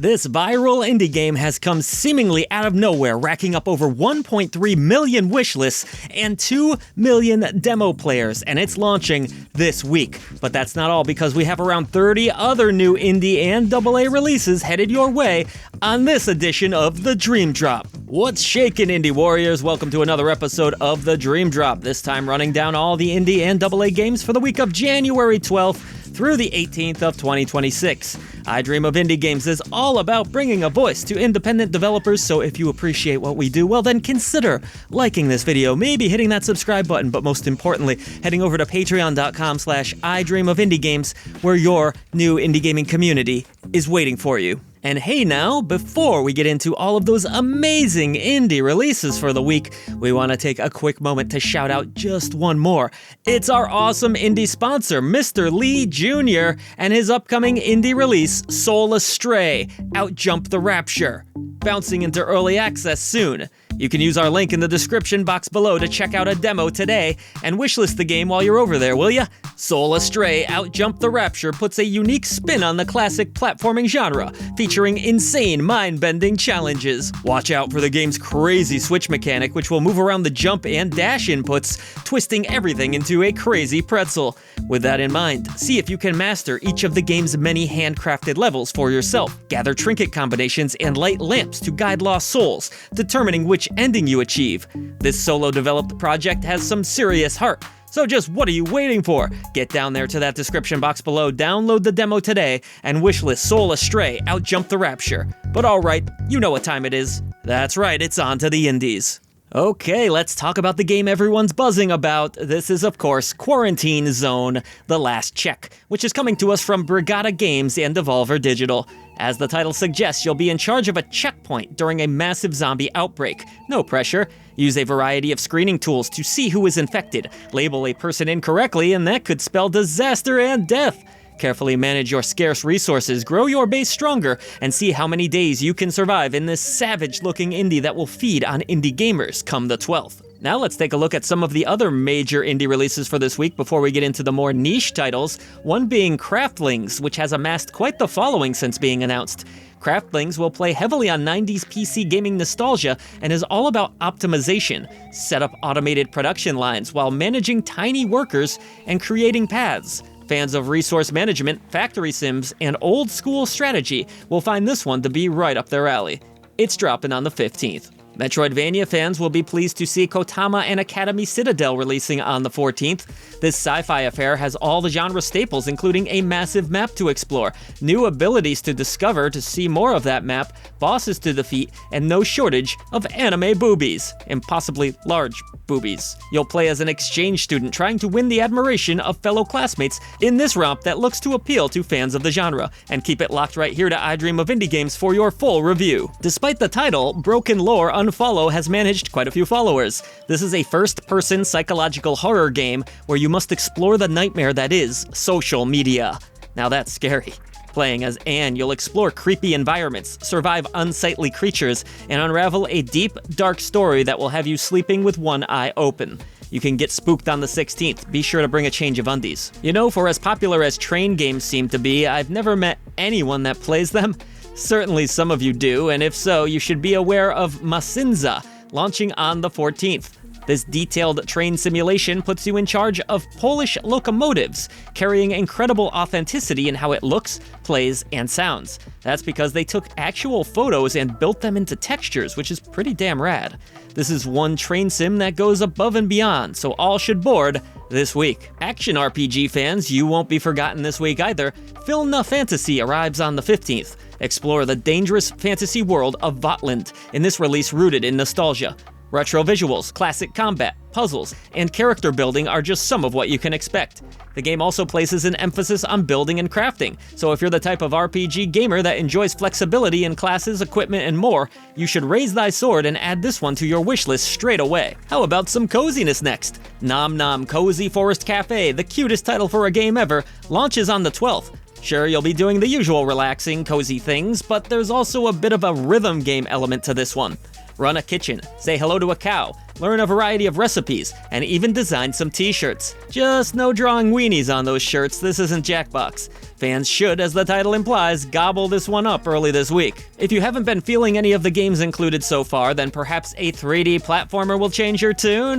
This viral indie game has come seemingly out of nowhere, racking up over 1.3 million wishlists and 2 million demo players, and it's launching this week. But that's not all, because we have around 30 other new indie and AA releases headed your way on this edition of The Dream Drop. What's shaking, indie warriors? Welcome to another episode of The Dream Drop, this time running down all the indie and AA games for the week of January 12th through the 18th of 2026. I Dream of Indie Games is all about bringing a voice to independent developers, so if you appreciate what we do, well then consider liking this video, maybe hitting that subscribe button, but most importantly, heading over to patreon.com/idreamofindiegames, where your new indie gaming community is waiting for you. And hey now, before we get into all of those amazing indie releases for the week, we want to take a quick moment to shout out just one more. It's our awesome indie sponsor, Mr. Lee Jr., and his upcoming indie release, Astray, Outjump the Rapture, bouncing into early access soon. You can use our link in the description box below to check out a demo today and wishlist the game while you're over there, will ya? Astray, Outjump the Rapture puts a unique spin on the classic platforming genre, featuring insane mind-bending challenges. Watch out for the game's crazy switch mechanic, which will move around the jump and dash inputs, twisting everything into a crazy pretzel. With that in mind, see if you can master each of the game's many handcrafted levels for yourself. Gather trinket combinations and light lamps to guide lost souls, determining which ending you achieve. This solo-developed project has some serious heart, so just what are you waiting for? Get down there to that description box below, download the demo today, and wishlist Astray, Outjump the Rapture. But alright, you know what time it is. That's right, it's on to the indies. Okay, let's talk about the game everyone's buzzing about. This is, of course, Quarantine Zone: The Last Check, which is coming to us from Brigada Games and Devolver Digital. As the title suggests, you'll be in charge of a checkpoint during a massive zombie outbreak. No pressure. Use a variety of screening tools to see who is infected. Label a person incorrectly, and that could spell disaster and death. Carefully manage your scarce resources, grow your base stronger, and see how many days you can survive in this savage-looking indie that will feed on indie gamers come the 12th. Now let's take a look at some of the other major indie releases for this week before we get into the more niche titles, one being Craftlings, which has amassed quite the following since being announced. Craftlings will play heavily on 90s PC gaming nostalgia and is all about optimization. Set up automated production lines while managing tiny workers and creating paths. Fans of resource management, factory sims, and old-school strategy will find this one to be right up their alley. It's dropping on the 15th. Metroidvania fans will be pleased to see Kotama and Academy Citadel releasing on the 14th. This sci-fi affair has all the genre staples, including a massive map to explore, new abilities to discover to see more of that map, bosses to defeat, and no shortage of anime boobies, and possibly large boobies. You'll play as an exchange student trying to win the admiration of fellow classmates in this romp that looks to appeal to fans of the genre. And keep it locked right here to I Dream of Indie Games for your full review. Despite the title, BrokenLore UNFOLLOW has managed quite a few followers. This is a first-person psychological horror game where you must explore the nightmare that is social media. Now that's scary. Playing as Anne, you'll explore creepy environments, survive unsightly creatures, and unravel a deep, dark story that will have you sleeping with one eye open. You can get spooked on the 16th. Be sure to bring a change of undies. You know, for as popular as train games seem to be, I've never met anyone that plays them. Certainly some of you do, and if so, you should be aware of MaSyzna, launching on the 14th. This detailed train simulation puts you in charge of Polish locomotives, carrying incredible authenticity in how it looks, plays, and sounds. That's because they took actual photos and built them into textures, which is pretty damn rad. This is one train sim that goes above and beyond, so all should board this week. Action RPG fans, you won't be forgotten this week either. Philna Fantasy arrives on the 15th. Explore the dangerous fantasy world of Votland in this release rooted in nostalgia. Retro visuals, classic combat, puzzles, and character building are just some of what you can expect. The game also places an emphasis on building and crafting, so if you're the type of RPG gamer that enjoys flexibility in classes, equipment, and more, you should raise thy sword and add this one to your wishlist straight away. How about some coziness next? Nom Nom Cozy Forest Cafe, the cutest title for a game ever, launches on the 12th. Sure, you'll be doing the usual relaxing, cozy things, but there's also a bit of a rhythm game element to this one. Run a kitchen, say hello to a cow, learn a variety of recipes, and even design some t-shirts. Just no drawing weenies on those shirts, this isn't Jackbox. Fans should, as the title implies, gobble this one up early this week. If you haven't been feeling any of the games included so far, then perhaps a 3D platformer will change your tune,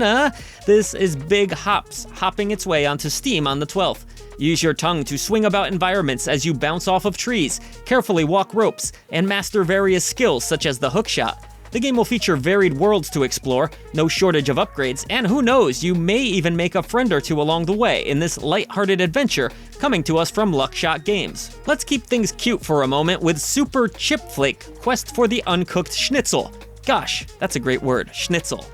This is Big Hops, hopping its way onto Steam on the 12th. Use your tongue to swing about environments as you bounce off of trees, carefully walk ropes, and master various skills such as the hookshot. The game will feature varied worlds to explore, no shortage of upgrades, and who knows, you may even make a friend or two along the way in this light-hearted adventure coming to us from Luckshot Games. Let's keep things cute for a moment with Super Chipflake, Quest for the Uncooked Schnitzel. Gosh, that's a great word, Schnitzel.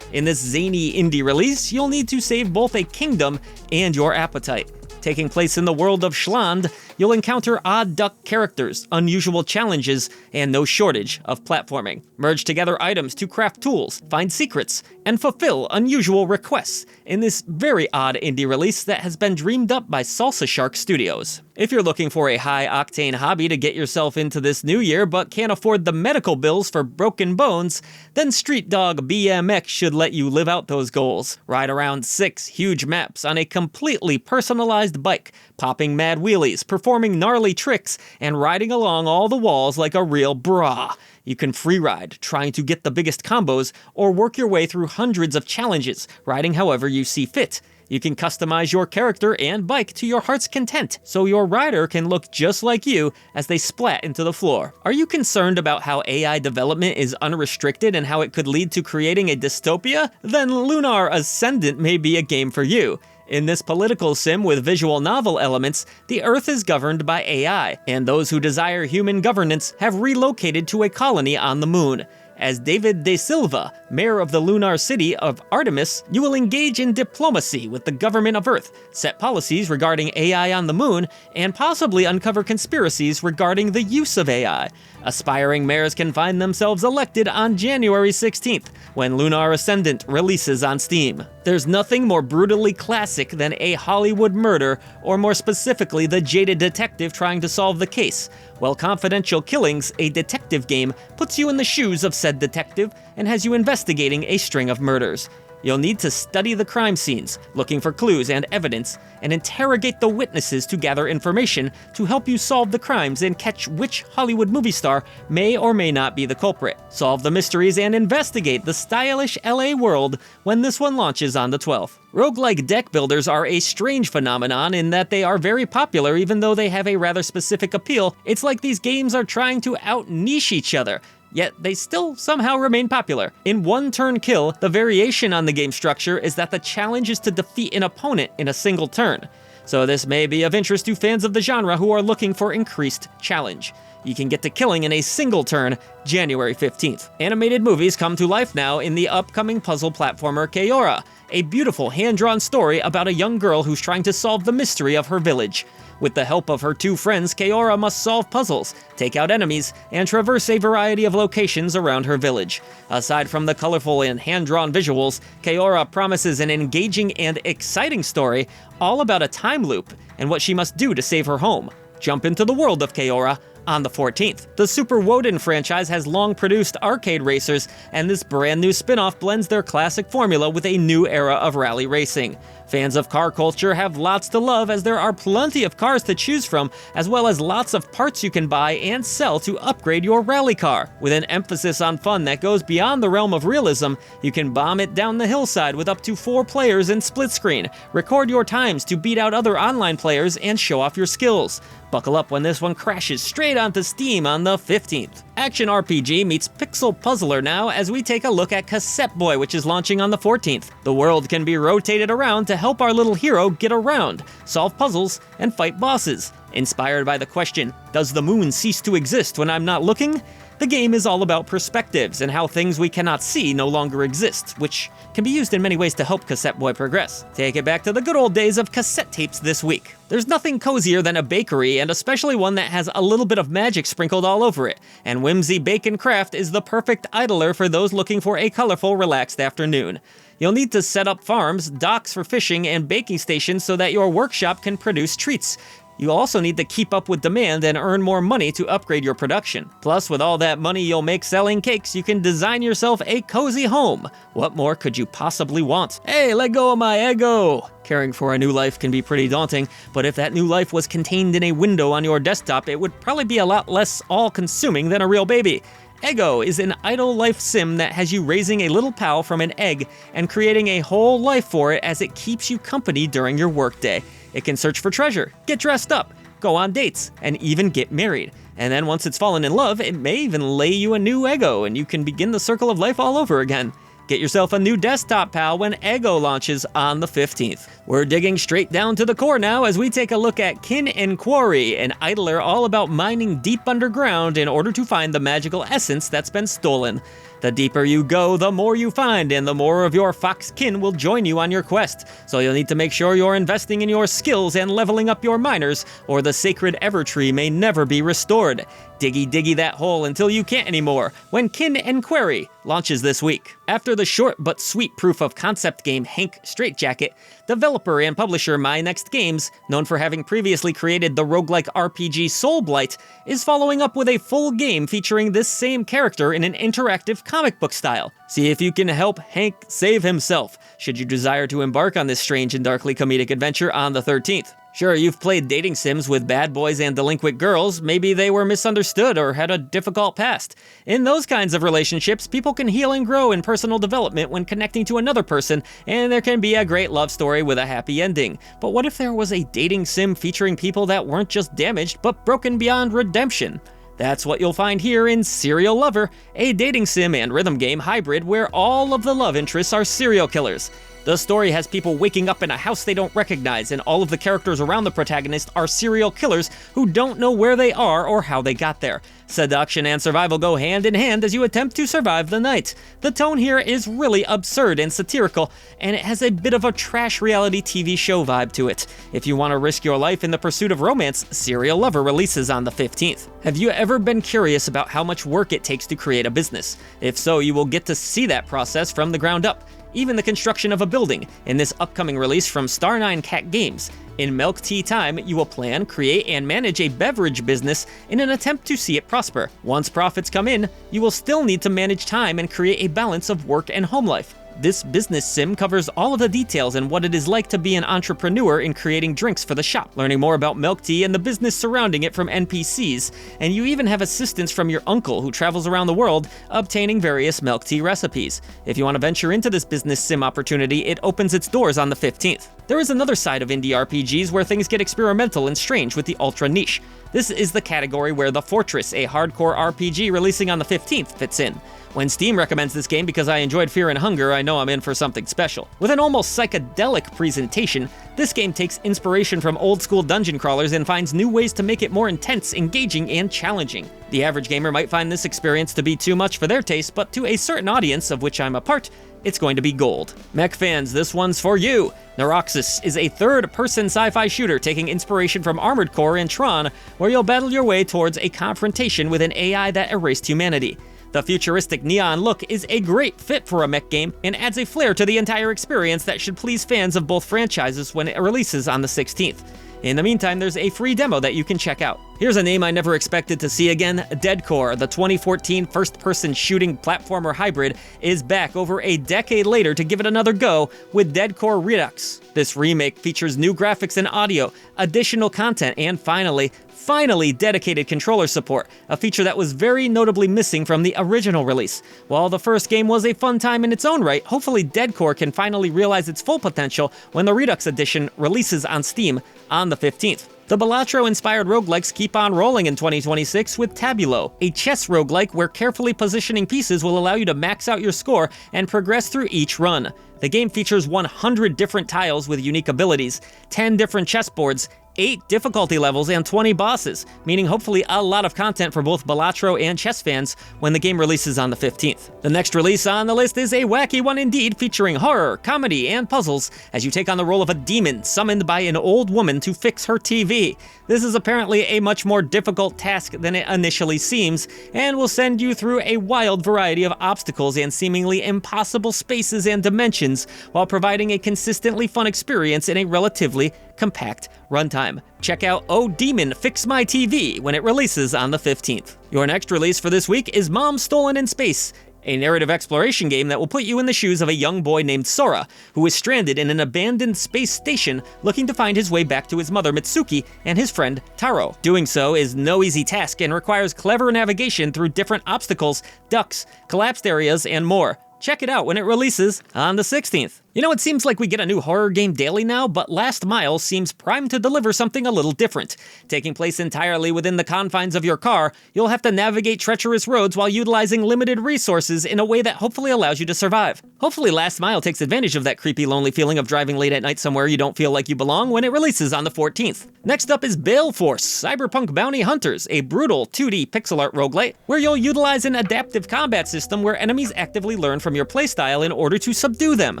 In this zany indie release, you'll need to save both a kingdom and your appetite. Taking place in the world of Schland, you'll encounter odd duck characters, unusual challenges, and no shortage of platforming. Merge together items to craft tools, find secrets, and fulfill unusual requests in this very odd indie release that has been dreamed up by Salsa Shark Studios. If you're looking for a high-octane hobby to get yourself into this new year but can't afford the medical bills for broken bones, then Streetdog BMX should let you live out those goals. Ride around 6 huge maps on a completely personalized bike, popping mad wheelies, performing gnarly tricks, and riding along all the walls like a real bra. You can free ride, trying to get the biggest combos, or work your way through hundreds of challenges, riding however you see fit. You can customize your character and bike to your heart's content, so your rider can look just like you as they splat into the floor. Are you concerned about how AI development is unrestricted and how it could lead to creating a dystopia? Then Lunar Ascendant may be a game for you. In this political sim with visual novel elements, the Earth is governed by AI, and those who desire human governance have relocated to a colony on the moon. As David De Silva, mayor of the lunar city of Artemis, you will engage in diplomacy with the government of Earth, set policies regarding AI on the moon, and possibly uncover conspiracies regarding the use of AI. Aspiring mayors can find themselves elected on January 16th, when Lunar Ascendant releases on Steam. There's nothing more brutally classic than a Hollywood murder, or more specifically the jaded detective trying to solve the case. While Confidential Killings, a detective game, puts you in the shoes of said detective and has you investigating a string of murders. You'll need to study the crime scenes, looking for clues and evidence, and interrogate the witnesses to gather information to help you solve the crimes and catch which Hollywood movie star may or may not be the culprit. Solve the mysteries and investigate the stylish LA world when this one launches on the 12th. Roguelike deck builders are a strange phenomenon in that they are very popular even though they have a rather specific appeal. It's like these games are trying to out-niche each other, yet they still somehow remain popular. In One Turn Kill, the variation on the game structure is that the challenge is to defeat an opponent in a single turn. So this may be of interest to fans of the genre who are looking for increased challenge. You can get to killing in a single turn January 15th. Animated movies come to life now in the upcoming puzzle platformer Kejora, a beautiful hand-drawn story about a young girl who's trying to solve the mystery of her village. With the help of her 2 friends, Kejora must solve puzzles, take out enemies, and traverse a variety of locations around her village. Aside from the colorful and hand-drawn visuals, Kejora promises an engaging and exciting story all about a time loop and what she must do to save her home. Jump into the world of Kejora on the 14th. The Super Woden franchise has long produced arcade racers, and this brand new spin-off blends their classic formula with a new era of rally racing. Fans of car culture have lots to love as there are plenty of cars to choose from, as well as lots of parts you can buy and sell to upgrade your rally car. With an emphasis on fun that goes beyond the realm of realism, you can bomb it down the hillside with up to 4 players in split screen, record your times to beat out other online players, and show off your skills. Buckle up when this one crashes straight onto Steam on the 15th. Action RPG meets Pixel Puzzler now as we take a look at Cassette Boy, which is launching on the 14th. The world can be rotated around to help our little hero get around, solve puzzles, and fight bosses. Inspired by the question, does the moon cease to exist when I'm not looking? The game is all about perspectives and how things we cannot see no longer exist, which can be used in many ways to help Cassette Boy progress. Take it back to the good old days of cassette tapes this week. There's nothing cozier than a bakery, and especially one that has a little bit of magic sprinkled all over it, and Whimsy Bake and Craft is the perfect idler for those looking for a colorful, relaxed afternoon. You'll need to set up farms, docks for fishing, and baking stations so that your workshop can produce treats. You also need to keep up with demand and earn more money to upgrade your production. Plus, with all that money you'll make selling cakes, you can design yourself a cozy home. What more could you possibly want? Hey, let go of my Eggo! Caring for a new life can be pretty daunting, but if that new life was contained in a window on your desktop, it would probably be a lot less all-consuming than a real baby. Eggo is an idle life sim that has you raising a little pal from an egg and creating a whole life for it as it keeps you company during your workday. It can search for treasure, get dressed up, go on dates, and even get married. And then once it's fallen in love, it may even lay you a new Eggo and you can begin the circle of life all over again. Get yourself a new desktop pal when Eggo launches on the 15th. We're digging straight down to the core now as we take a look at Kin and Quarry, an idler all about mining deep underground in order to find the magical essence that's been stolen. The deeper you go, the more you find, and the more of your fox kin will join you on your quest. So you'll need to make sure you're investing in your skills and leveling up your miners, or the sacred Evertree may never be restored. Diggy diggy that hole until you can't anymore, when Kin and Quarry launches this week. After the short but sweet proof of concept game Hank Straightjacket, developer and publisher My Next Games, known for having previously created the roguelike RPG Soul Blight, is following up with a full game featuring this same character in an interactive comic book style. See if you can help Hank save himself, should you desire to embark on this strange and darkly comedic adventure on the 13th. Sure, you've played dating sims with bad boys and delinquent girls. Maybe they were misunderstood or had a difficult past. In those kinds of relationships, people can heal and grow in personal development when connecting to another person, and there can be a great love story with a happy ending. But what if there was a dating sim featuring people that weren't just damaged, but broken beyond redemption? That's what you'll find here in Serial Lover, a dating sim and rhythm game hybrid where all of the love interests are serial killers. The story has people waking up in a house they don't recognize, and all of the characters around the protagonist are serial killers who don't know where they are or how they got there. Seduction and survival go hand in hand as you attempt to survive the night. The tone here is really absurd and satirical, and it has a bit of a trash reality TV show vibe to it. If you want to risk your life in the pursuit of romance, Serial Lover releases on the 15th. Have you ever been curious about how much work it takes to create a business? If so, you will get to see that process from the ground up. Even the construction of a building, in this upcoming release from Star9 Cat Games. In MilkTea Time, you will plan, create, and manage a beverage business in an attempt to see it prosper. Once profits come in, you will still need to manage time and create a balance of work and home life. This business sim covers all of the details and what it is like to be an entrepreneur in creating drinks for the shop, learning more about milk tea and the business surrounding it from NPCs, and you even have assistance from your uncle who travels around the world obtaining various milk tea recipes. If you want to venture into this business sim opportunity, it opens its doors on the 15th. There is another side of indie RPGs where things get experimental and strange with the ultra niche. This is the category where The Fortress, a hardcore RPG releasing on the 15th, fits in. When Steam recommends this game because I enjoyed Fear and Hunger, I know I'm in for something special. With an almost psychedelic presentation, this game takes inspiration from old-school dungeon crawlers and finds new ways to make it more intense, engaging, and challenging. The average gamer might find this experience to be too much for their taste, but to a certain audience, of which I'm a part, it's going to be gold. Mech fans, this one's for you! NEUROXUS is a third-person sci-fi shooter taking inspiration from Armored Core and Tron, where you'll battle your way towards a confrontation with an AI that erased humanity. The futuristic neon look is a great fit for a mech game and adds a flair to the entire experience that should please fans of both franchises when it releases on the 16th. In the meantime, there's a free demo that you can check out. Here's a name I never expected to see again. DeadCore, the 2014 first-person shooting platformer hybrid, is back over a decade later to give it another go with DeadCore Redux. This remake features new graphics and audio, additional content, and finally dedicated controller support, a feature that was very notably missing from the original release. While the first game was a fun time in its own right, hopefully DeadCore can finally realize its full potential when the Redux edition releases on Steam on the 15th. The Balatro-inspired roguelikes keep on rolling in 2026 with Tabulo, a chess roguelike where carefully positioning pieces will allow you to max out your score and progress through each run. The game features 100 different tiles with unique abilities, 10 different chessboards, 8 difficulty levels, and 20 bosses, meaning hopefully a lot of content for both Balatro and chess fans when the game releases on the 15th. The next release on the list is a wacky one indeed, featuring horror, comedy, and puzzles as you take on the role of a demon summoned by an old woman to fix her TV. This is apparently a much more difficult task than it initially seems, and will send you through a wild variety of obstacles and seemingly impossible spaces and dimensions, while providing a consistently fun experience in a relatively compact runtime. Check out Oh Demon Fix My TV when it releases on the 15th. Your next release for this week is Mom Stolen in Space, a narrative exploration game that will put you in the shoes of a young boy named Sora, who is stranded in an abandoned space station looking to find his way back to his mother Mitsuki and his friend Taro. Doing so is no easy task and requires clever navigation through different obstacles, ducks, collapsed areas, and more. Check it out when it releases on the 16th. You know, it seems like we get a new horror game daily now, but Last Mile seems primed to deliver something a little different. Taking place entirely within the confines of your car, you'll have to navigate treacherous roads while utilizing limited resources in a way that hopefully allows you to survive. Hopefully Last Mile takes advantage of that creepy, lonely feeling of driving late at night somewhere you don't feel like you belong when it releases on the 14th. Next up is Bale Force, Cyberpunk Bounty Hunters, a brutal 2D pixel art roguelite where you'll utilize an adaptive combat system where enemies actively learn from your playstyle in order to subdue them.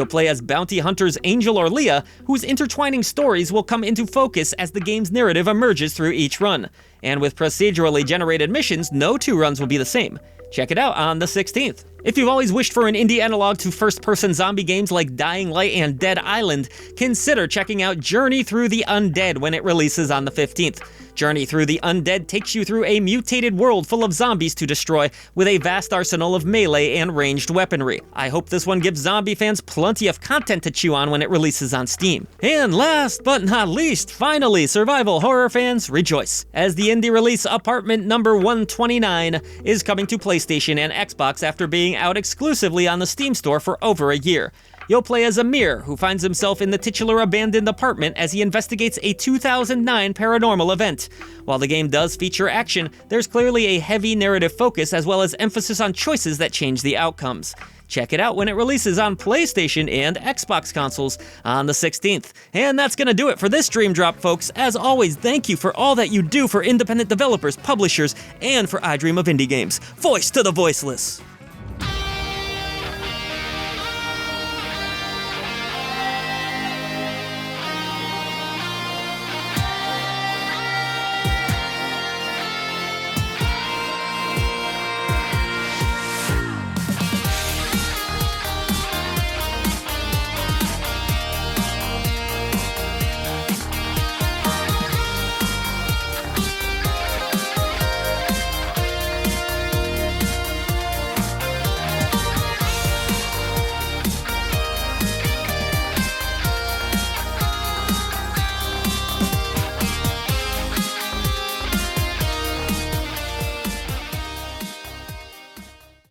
You'll play as bounty hunters Angel or Leah, whose intertwining stories will come into focus as the game's narrative emerges through each run. And with procedurally generated missions, no two runs will be the same. Check it out on the 16th. If you've always wished for an indie analog to first-person zombie games like Dying Light and Dead Island, consider checking out Journey Through the Undead when it releases on the 15th. Journey Through the Undead takes you through a mutated world full of zombies to destroy with a vast arsenal of melee and ranged weaponry. I hope this one gives zombie fans plenty of content to chew on when it releases on Steam. And last but not least, finally, survival horror fans, rejoice, as the indie release Apartment Number 129 is coming to PlayStation and Xbox after being out exclusively on the Steam store for over a year. You'll play as Amir, who finds himself in the titular abandoned apartment as he investigates a 2009 paranormal event. While the game does feature action, there's clearly a heavy narrative focus as well as emphasis on choices that change the outcomes. Check it out when it releases on PlayStation and Xbox consoles on the 16th. And that's gonna do it for this Dream Drop, folks. As always, thank you for all that you do for independent developers, publishers, and for I Dream of Indie Games. Voice to the voiceless!